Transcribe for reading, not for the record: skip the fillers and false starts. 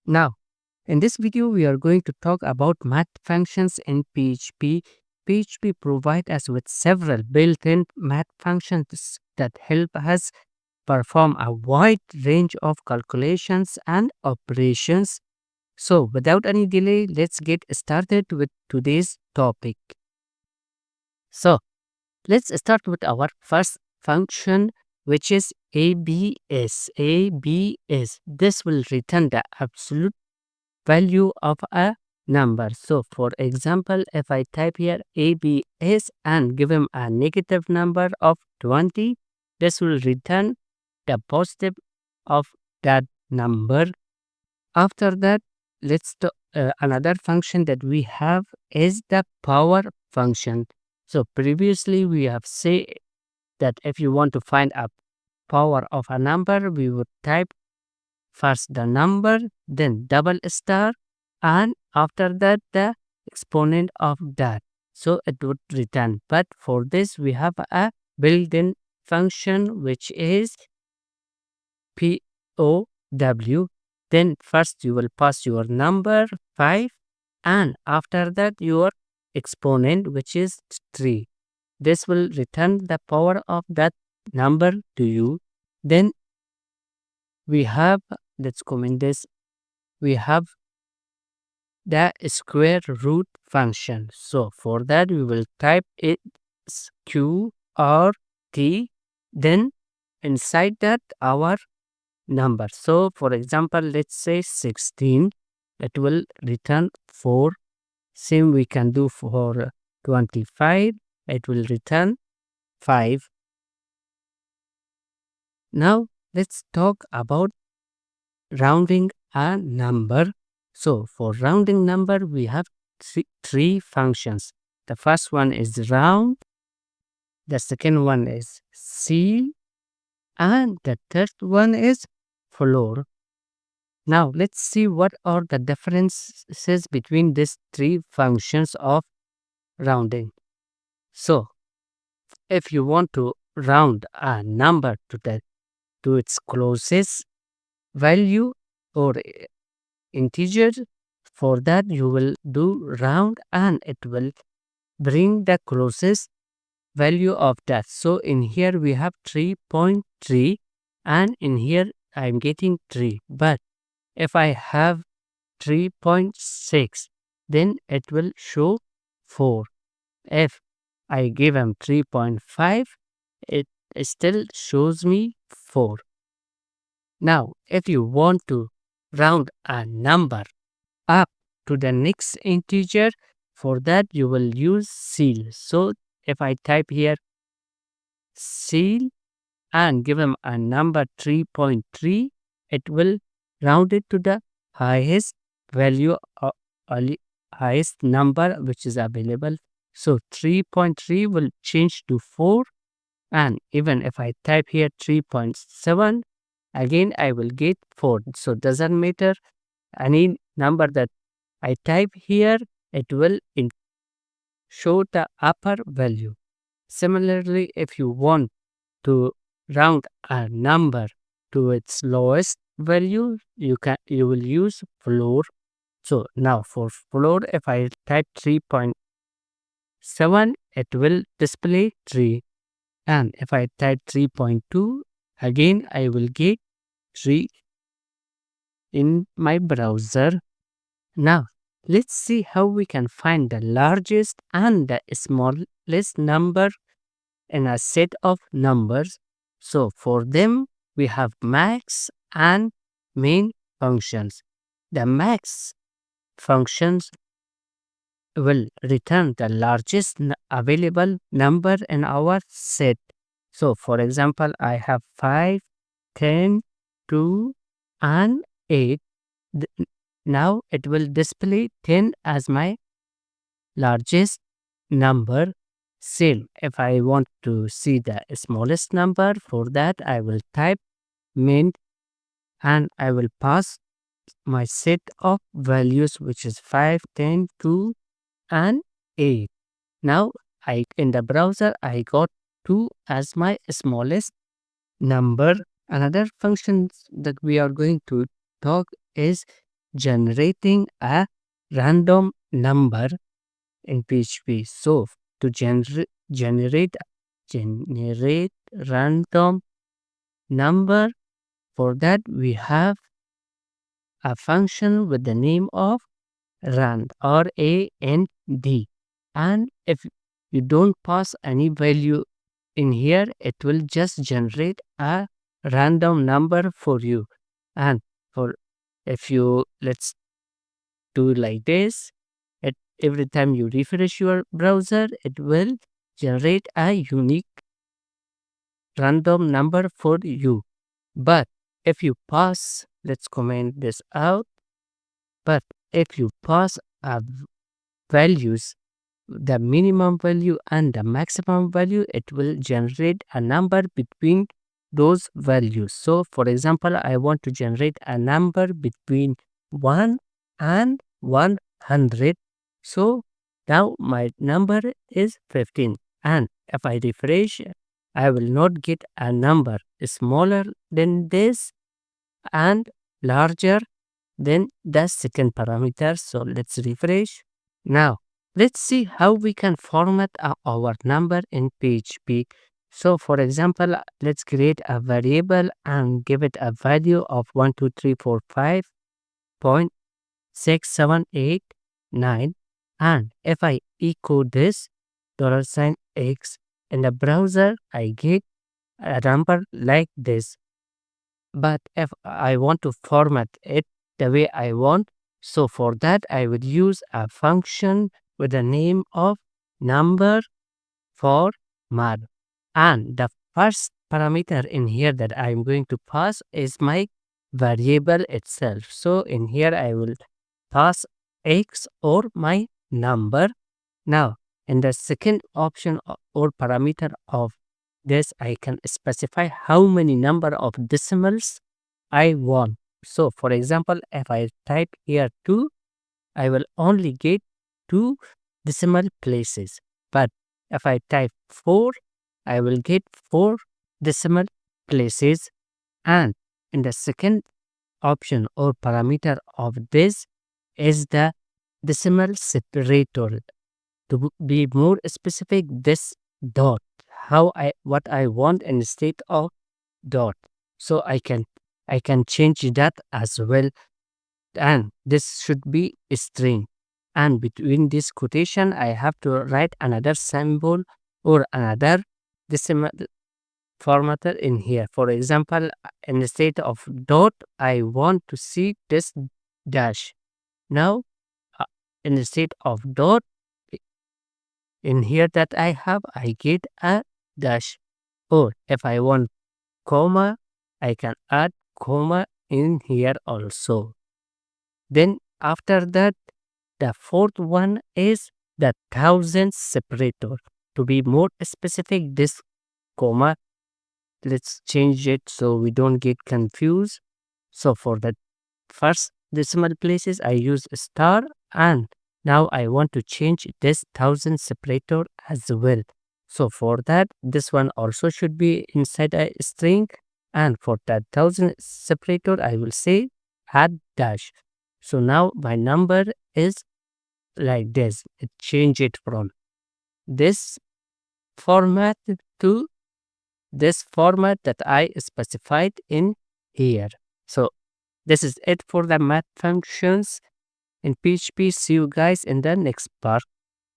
Now, in this video, we are going to talk about math functions in PHP. PHP provides us with several built-in math functions that help us perform a wide range of calculations and operations. So, without any delay, let's get started with today's topic. So, let's start with our first function, which is ABS. ABS. This will return the absolute value of a number. So, for example, if I type here ABS and give him a negative number of 20, this will return the positive of that number. After that, another function that we have is the power function. So previously we have said that if you want to find a power of a number, we would type first the number, then double star, and after that the exponent of that. So it would return. But for this we have a built-in function which is POW. Then first you will pass your number 5, and after that your exponent, which is 3. This will return the power of that number to you. Then we have, let's comment this, we have the square root function. So for that we will type it sqrt, then inside that our number. So for example, let's say 16, it will return 4. Same we can do for 25, it will return 5. Now let's talk about rounding a number. So for rounding number, we have three functions. The first one is round, the second one is ceil, and the third one is floor. Now let's see what are the differences between these three functions of rounding. So if you want to round a number to its closest value or integer, for that you will do round and it will bring the closest value of that. So in here we have 3.3 and in here I am getting 3. But if I have 3.6, then it will show 4. If I give him 3.5, it still shows me 4. Now, if you want to round a number up to the next integer, for that you will use ceil. So if I type here ceil and give him a number 3.3, it will round it to the highest value or highest number which is available. So 3.3 will change to 4, and even if I type here 3.7, again I will get 4. So doesn't matter any number that I type here, it will show the upper value. Similarly, if you want to round a number to its lowest value, you will use floor. So now for floor, if I type 3.7, it will display 3. And if I type 3.2, again I will get 3 in my browser. Now let's see how we can find the largest and the smallest number in a set of numbers. So for them we have max and min functions. The max functions will return the largest available number in our set. So for example, I have 5, 10, 2, and 8. Now it will display 10 as my largest number. Same, if I want to see the smallest number, for that I will type min and I will pass my set of values, which is 5, 10, 2, and 8. Now in the browser I got 2 as my smallest number. Another function that we are going to talk is generating a random number in PHP. So to generate random number, for that we have a function with the name of rand, R-A-N-D. And if you don't pass any value in here, it will just generate a random number for you. And for if you let's do like this, every time you refresh your browser, it will generate a unique random number for you. But if you pass, let's comment this out. But if you pass values, the minimum value and the maximum value, it will generate a number between those values. So for example, I want to generate a number between 1 and 100. So now my number is 15. And if I refresh, I will not get a number smaller than this and larger than the second parameter. So let's refresh. Now let's see how we can format our number in PHP. So for example, let's create a variable and give it a value of 12345.6789. And if I echo this $x in the browser, I get a number like this. But if I want to format it the way I want, so for that I would use a function with the name of number format. And the first parameter in here that I'm going to pass is my variable itself. So in here I will pass x or my number. Now in the second option or parameter of this, I can specify how many number of decimals I want. So for example, if I type here 2, I will only get 2 decimal places. But if I type 4, I will get 4 decimal places. And in the second option or parameter of this is the decimal separator. To be more specific, this dot, what I want instead of dot. So I can change that as well, and this should be a string, and between this quotation I have to write another symbol or another decimal formatter in here. For example, instead of dot I want to see this dash. Now instead of dot in here that I have, I get a dash. Or if I want comma, I can add comma in here also. Then after that, the fourth one is the thousand separator. To be more specific, this comma, let's change it so we don't get confused. So for the first decimal places, I use a star, and now I want to change this thousand separator as well. So for that, this one also should be inside a string, and for that thousand separator, I will say add dash. So now my number is like this. It change it from this format to this format that I specified in here. So this is it for the math functions in PHP. See you guys in the next part.